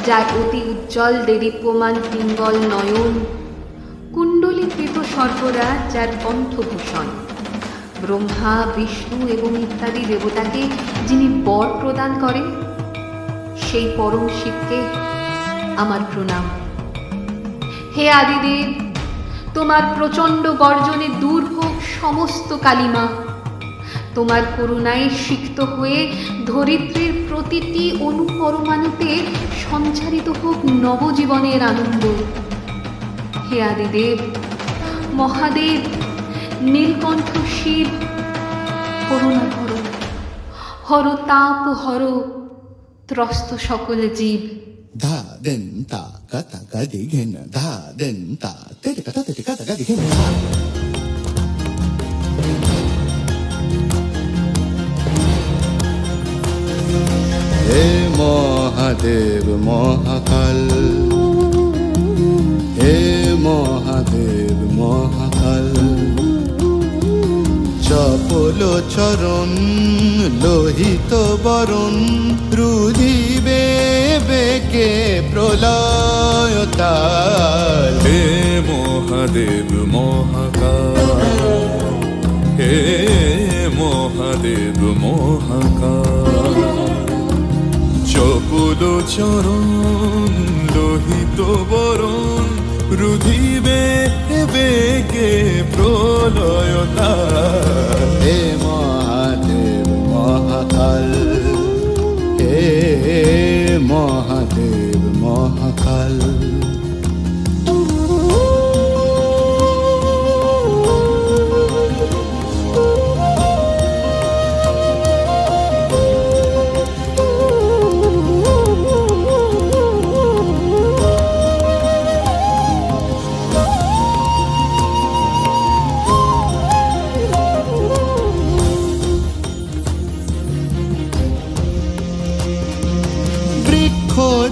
যার অতি উজ্জ্বল দেদীপ্যমান পিঙ্গল নয়ন, কুণ্ডলীকৃত সর্বরাজ যার কণ্ঠভূষণ, ব্রহ্মা বিষ্ণু এবং ইত্যাদি দেবতাকে যিনি বর প্রদান করেন, সেই পরম শিবকে আমার প্রণাম। হে আদিদেব, তোমার প্রচণ্ড গর্জনে দূর হোক সমস্ত কালিমা, তোমার করুণায় সিক্ত হয়ে ধরিত্রীর প্রতিটি অনুপরমাণুতে সঞ্চারিত হোক নবজীবনের আনন্দ। হে আদিদেব, মহাদেব, নীলকণ্ঠ শিব, করুণা হর, হর তাপ হর ত্রস্ত সকল জীব। ধা দেন তা কাতা গাদি ঘেন, ধা দেন তা তেতে কাতা তেতে কাতা গাদি ঘেন। হে মহাদেব মহাকাল, হে মহাদেব মহাকাল, চপল চরণ লোহিত বরণ, রুধিবে বেকে প্রলয়তাল। হে মহাদেব মহাকাল, হে মহাদেব মহাকাল, চপল চরণ লোহিত বরণ, রুধিবে বেগে প্রলয়তাল। হে মহাদেব মহাকাল, হে মহাদেব মহাকাল।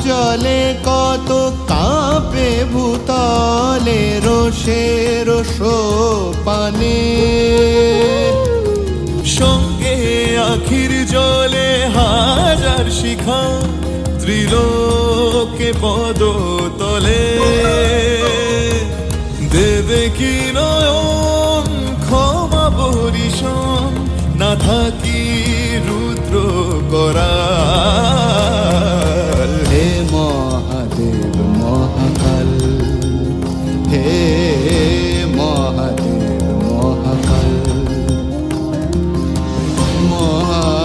জলে কত কাঁপে ভূতলে, রোষে রোষ পানে, সঙ্গে আখির জলে হাজার শিখা, ত্রিলোকে পদ তলে। দেবে কি নয়ন ক্ষমা বরিশন, না থাকি রুদ্র করা। হে মহাদেব মহাকাল, হে মহাদেব মহাকাল, মহাদেব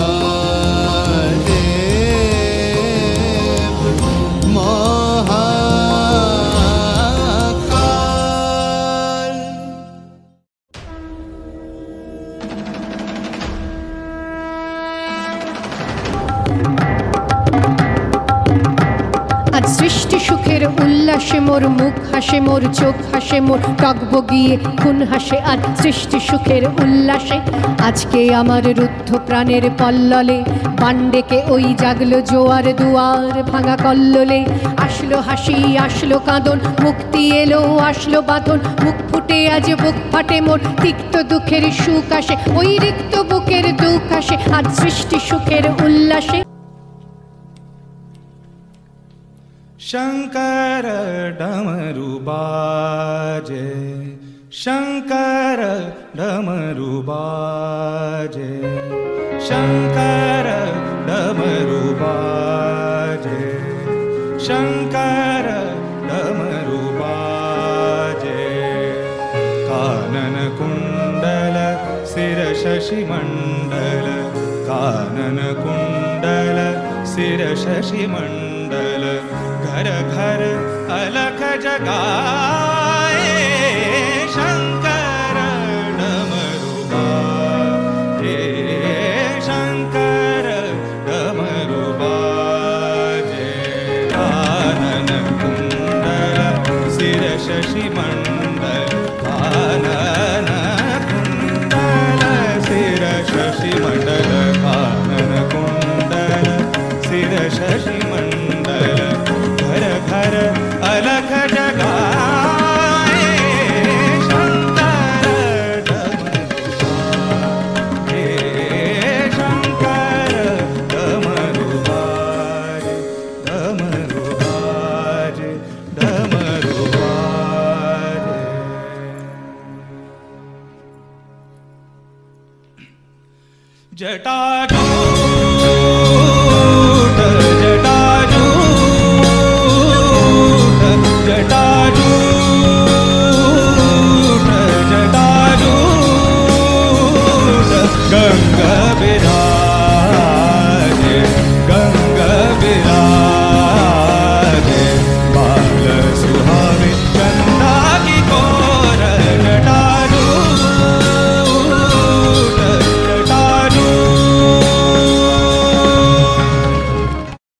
উল্লাসে মোর মুখ হাসে, মোর চোখ হাসে, মোর টকবগিয়ে খুন হাসে আজ সৃষ্টি সুখের উল্লাসে। আজকে আমার রুদ্ধ প্রাণের পল্ললে বান ডেকে ওই জাগলো জোয়ার দুয়ার ভাঙা কল্লোলে। আসলো হাসি আসলো কাঁদন, মুক্তি এলো আসলো বাঁধন, মুখ ফুটে আজ বুক ফাটে মোর, তিক্ত দুঃখের সুখ আসে, ওই রিক্ত বুকের দুঃখ আসে আজ সৃষ্টি সুখের উল্লাসে। शंकर डमरू बाजे, शंकर डमरू बाजे, शंकर डमरू बाजे, शंकर डमरू बाजे। कानन कुंडल सिर शशि मंडल, कानन कुंडल सिर शशि मंडल, घर घर अलख जगाए शंकर डमरू बाजे, शंकर डमरू बाजे। कानन कुंडल सिर शशि मंडल, कानन कुंडल सिर शशि मंडल, कानन कुंडल सिर शशि मंडल, घर घर अलख जगाए शंकर डमरू बाजे, शंकर डमरू बाजे, डमरू बाजे, डमरू बाजे। जटाजूट जटाजूट जटाजूट जटाजूट, गंगा विराजे, गंगा विराजे, बाल सुहावे चंदा की कोर। जटाजूट जटाजूट,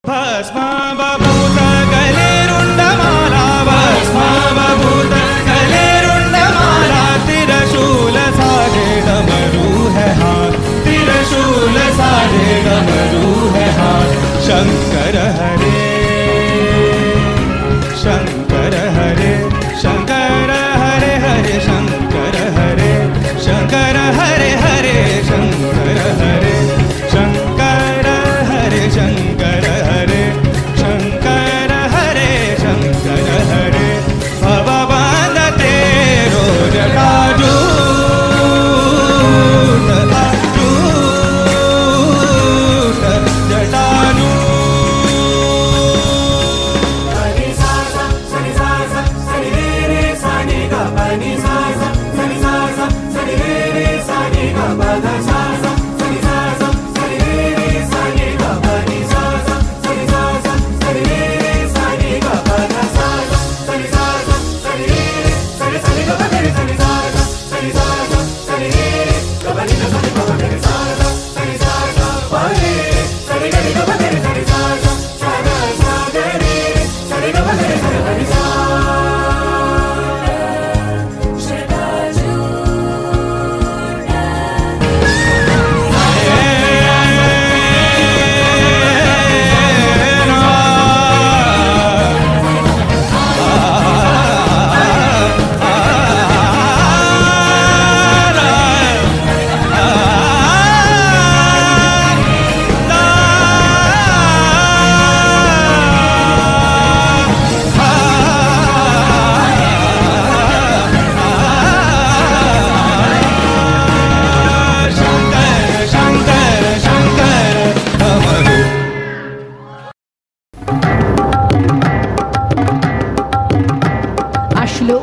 भस्म बभूत गले रुंडमाला, भस्म बभूत गले रुंडमाला, त्रिशूल साजे डमरू है हाथ, त्रिशूल साजे डमरू है हाथ। शंकर हरे शंकर हरे, शंकर हरे हरे शंकर हरे, शंकर हरे हरे शंकर हरे, शंकर हरे शंकर हरे, शंकर हरे शंकर हरे। भव बांधते रोज जटाजूट जटाजूट जटाजूट।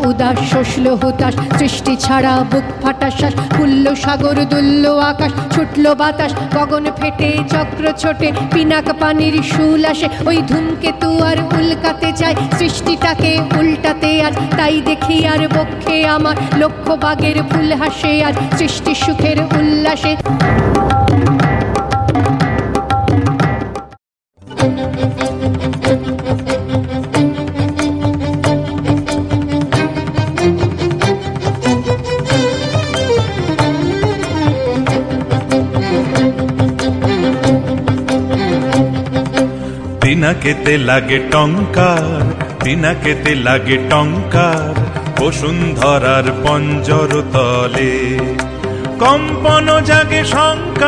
উদাস শোষল হুতাশ, সৃষ্টি ছাড়া বুক ফাটা শ্বাস, ফুলল সাগর দুলল আকাশ, ছুটল বাতাস গগন ফেটে, চক্র ছোটে পিনাক পানির শুল আসে, ওই ধূমকেতু আর উল্কাতে চায় সৃষ্টিটাকে উল্টাতে আজ। তাই দেখি আর বক্ষে আমার লক্ষ বাগের ফুল হাসে আজ সৃষ্টি সুখের উল্লাসে। পিনাকেতে লাগে টঙ্কার, পিনাকেতে লাগে টঙ্কার, বসুন্ধরার পঞ্জর তলে কম্পন জাগে শঙ্কার।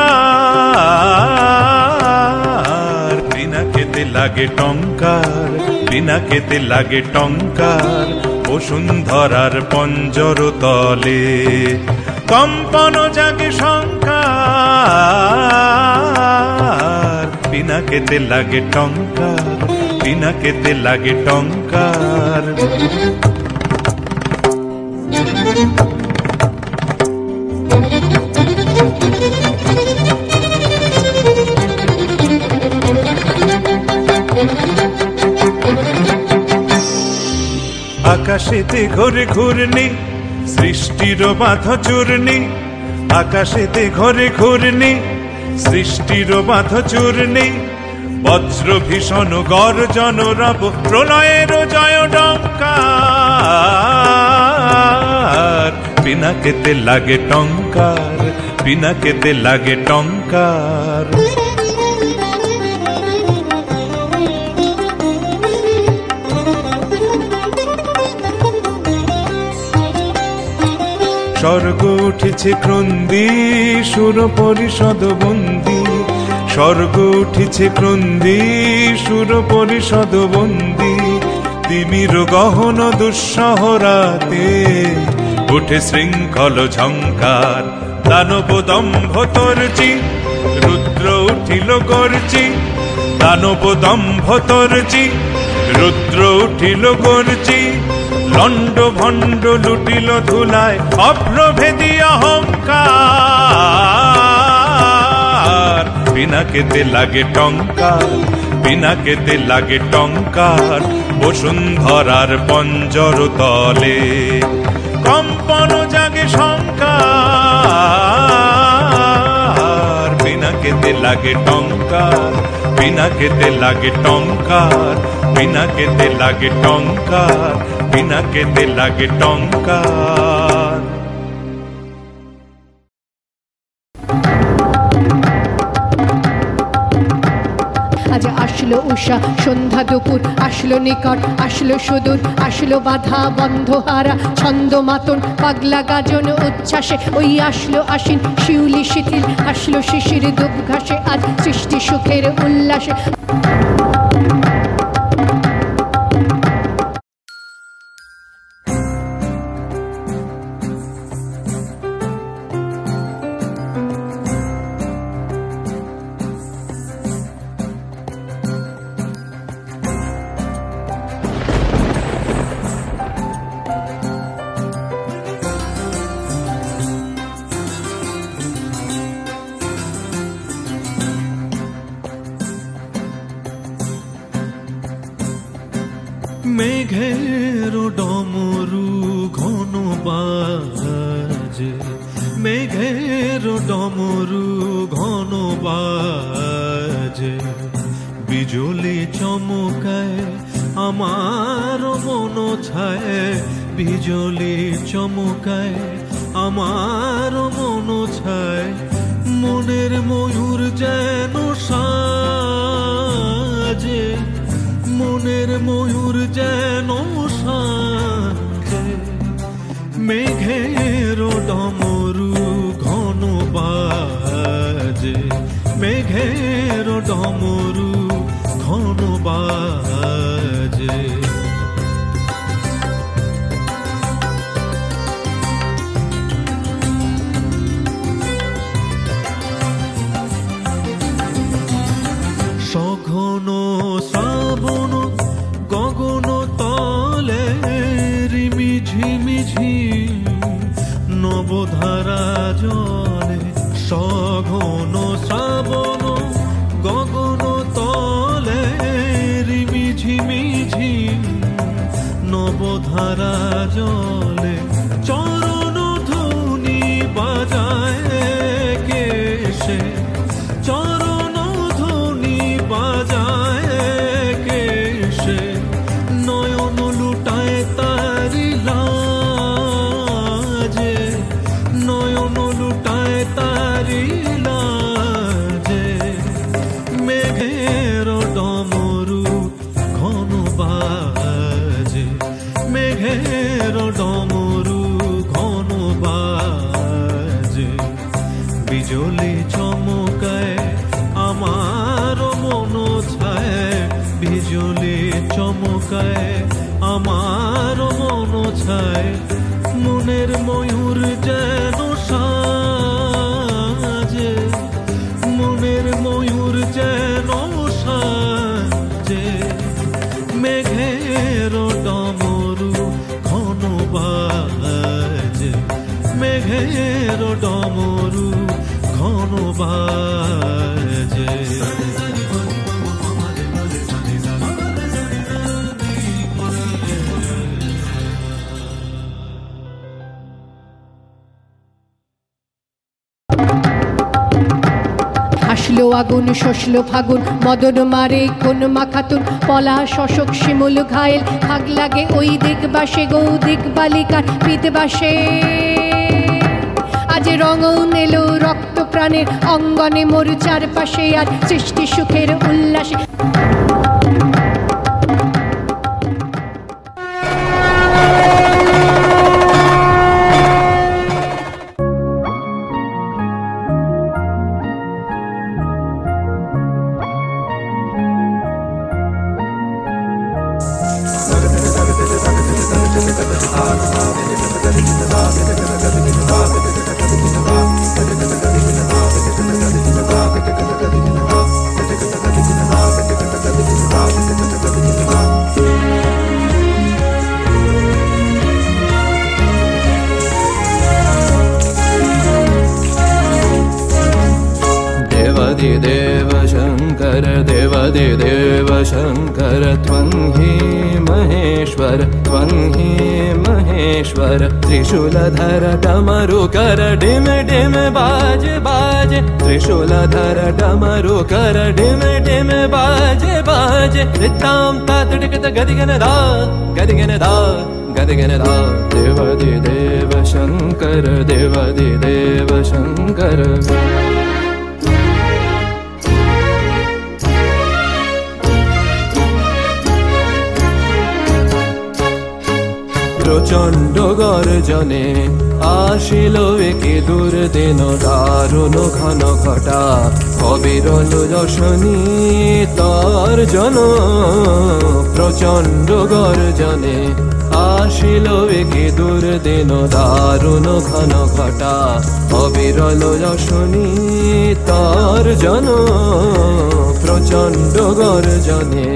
পিনাকেতে লাগে টঙ্কার, পিনাকেতে লাগে টঙ্কার, বসুন্ধরার পঞ্জর তলে কম্পন জাগে শঙ্কার। পিনাকেতে লাগে টঙ্কার, পিনাকেতে লাগে টঙ্কার। আকাশেতে ঘরে ঘূর্ণি, সৃষ্টির বাঁধ চূর্ণি। আকাশেতে ঘরে ঘূর্ণি, সৃষ্টির বাঁধ চূর্ণি। বজ্র ভীষণ গর্জন রব, প্রলয়ের জয় টঙ্কার। পিনাকেতে লাগে টঙ্কার, পিনাকেতে লাগে টঙ্কার। স্বর্গ উঠেছে ক্রন্দী, সুর পরিষদ বন্দী। স্বর্গ উঠেছে ক্রন্দী, সুর পরিষদ বন্দী। তিমির গহন দুঃসহরাতে উঠে শৃঙ্খল ঝঙ্কার। দানব দম্ভ তর্জি, রুদ্র উঠিল গর্জি। দানব দম্ভ তর্জি, রুদ্র উঠিল গর্জি। লণ্ড ভণ্ড লুটিল ধুলায় অপ্রভেদী অহংকার। পিনাকেতে লাগে টঙ্কার, পিনাকেতে লাগে টঙ্কার, বসুন্ধরার পঞ্জর তলে কম্পন জাগে শঙ্কার। পিনাকেতে লাগে টঙ্কার, পিনাকেতে লাগে টঙ্কার, পিনাকেতে লাগে টঙ্কার, পিনাকেতে লাগে টঙ্কার। আজ আসলো উষা সন্ধ্যা দুপুর, আসলো নিকট আসলো সুদূর, আসলো বাধা বন্ধ হারা ছন্দ মাতন পাগলা গাজন উচ্ছ্বাসে। ওই আসলো আশ্বিন শিউলি শিথিল, আসলো শিশির দুব ঘাসে, আজ সৃষ্টি সুখের উল্লাসে। মেঘের ডমরু ঘন বাজে, মেঘের ডমরু ঘন বাজে। বিজুলি চমকায় আমার মন ছায়, বিজুলি চমকায় আমার মন ছায়। মনের ময়ূর যেন সাজে, মনের ময়ূর যেন সাজে। মেঘের ডমরু ঘন বাজে, মেঘের ডমরু ঘন বাজে। সঘন শ্রাবণ গগন তলে, রিমি ঝিমি ঝিম নবধারা জলে। সঘন শ্রাবণ গগন তলে, রিমি ঝিমি ঝিম নবধারা জলে। চরণ ধ্বনি বাজায় কেশে, চরণ ধ্বনি বাজায় কেশে। নয়ন লুটায় তারি লাজে, নয়ন লুটায় তারি লাজে। মেঘের ডমরু বাজে, মেঘের ডমরু ঘন বাজে, বিজলি চমকায় আমার মন ছায়, বিজলি চমকায় আমার মন ছায়, মনের ময়ূর যেন সাজে, মনের ময়ূর যেন সাজে, মেঘের ডমরু ঘন বাজে, মেঘের ডমরু ঘন বাজে। হাসলো আগুন শসলো ফাগুন মদন মারে কোন মাখাতুন, পলাশ অশোক শিমুল ঘায়েল, ভাগ লাগে ওই দিগবাসে গৌ দিক বালিকার পিতবাসে। আজ রঙন এলো রক্ত প্রাণের অঙ্গনে মোর চারপাশে, আর সৃষ্টি সুখের উল্লাসে। देवादिदेव शङ्कर देवादिदेव शङ्कर त्वं हि महेश्वर त्वं हि महेश्वर, त्रिशूलधर डमरुकर डिम डिम बाज बाज, त्रिशूलधर डमरुकर डिम डिम बाज बाज, रितां तातडिकत गदिगन दा गदिगन दा गदिगन दा। देवादिदेव शङ्कर देवादिदेव शङ्कर। প্রচণ্ড গর্জনে আসিল একে দুর্দিন দারুণ ঘন ঘটা, অবিরল রশনি তর্জন। প্রচণ্ড গর্জনে আসিল একে দুর্দিন দারুণ ঘন ঘটা, অবিরল রশনি তর্জন। প্রচণ্ড গর্জনে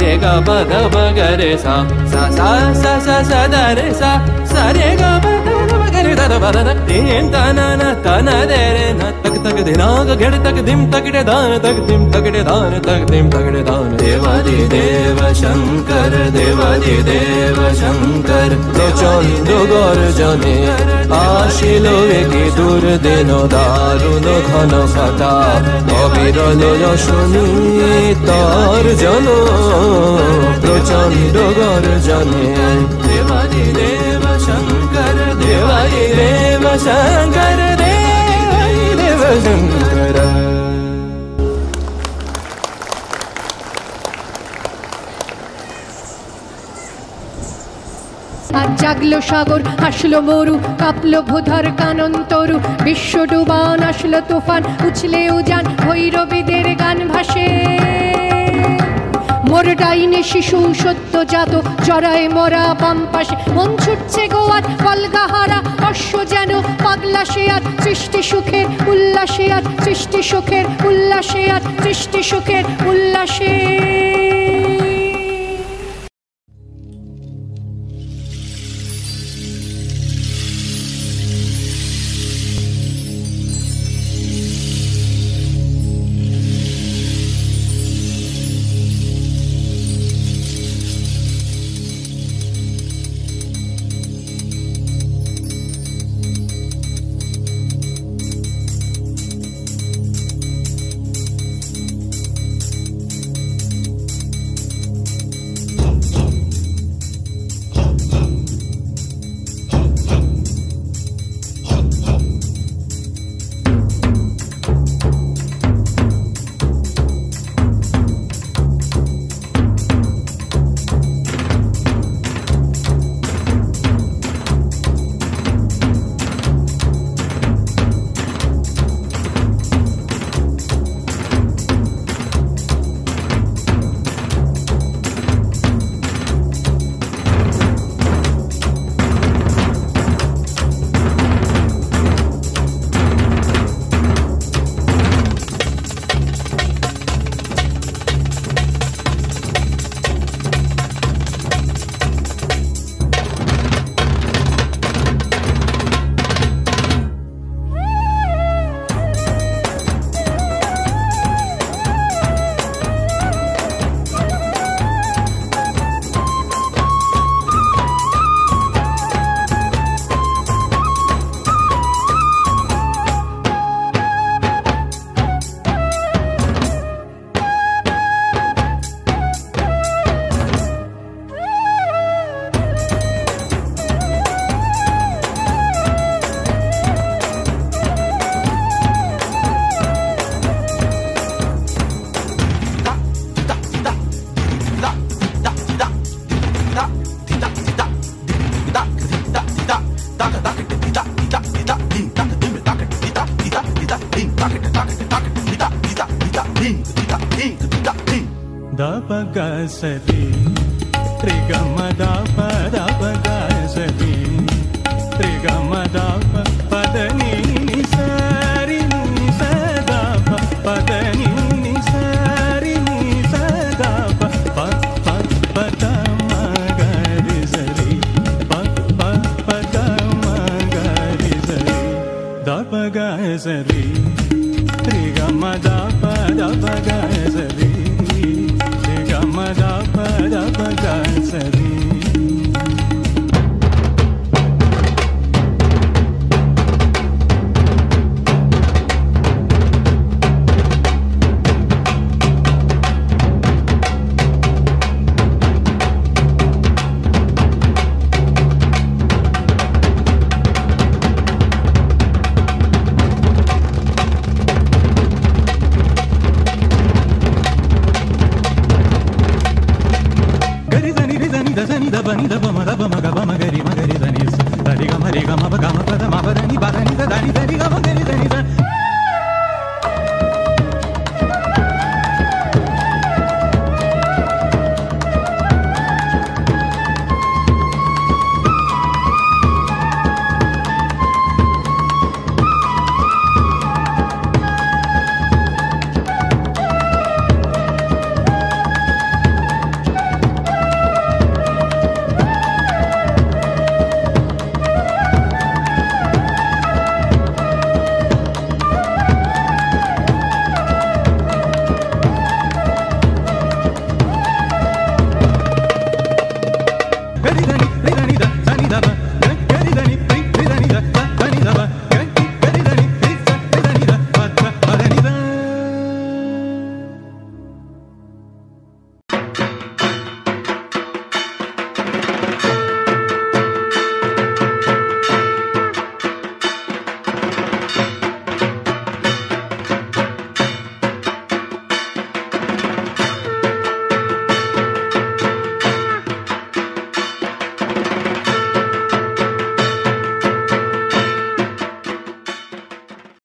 रे ग ब ध ब ग रे सा सा सा सा सा सा द रे सा सा रे ग ब ध ब ग रे द ब द द तीन ता ना ना ता ना दे रे ना तक तक दे ना ग गेड़ तक दिम तक डे दान तक दिम तक डे दान तक दिम तक डे दान। देवादिदेव शङ्कर देवादिदेव शङ्कर, प्रचण्ड गर्जने আসিল একে দুর্দিন দারুণ ঘন ঘটা, অবিরল রশনি তর্জন। প্রচণ্ড গর্জনে দেবাদিদেব শঙ্কর দেবাদিদেব শঙ্কর দেবাদিদেব শঙ্কর। আজ জাগলো সাগর হাসলো মরু, কাঁপলো ভূধর কানন তরু, বিশ্ব ডুবান আসলো তুফান, উছলে উজান ভৈরবীদের গান ভাসে। মোর ডাইনে শিশু সদ্যজাত জরায় মরা বাম পাশে, মন ছুটছে গোয়ার কলগাহারা, অশ্ব যেন পাগলা সে আর সৃষ্টি সুখের উল্লাসে, আর সৃষ্টি সুখের উল্লাসে, আর সৃষ্টি সুখের উল্লাসে। da pa ga sa ri re ga ma da pa ga sa ri re ga ma da pa da ni sa ri ni sa da pa da ni sa ri ni sa da pa da ma ga ri sa ri pa da ma ga ri sa ri da pa ga sa ri re ga ma da pa ga sa ri re ga ma da pa ga sa ri. Ni da ni da ni da ni da ni da ni da ni da ni da ni da ni da ni da ni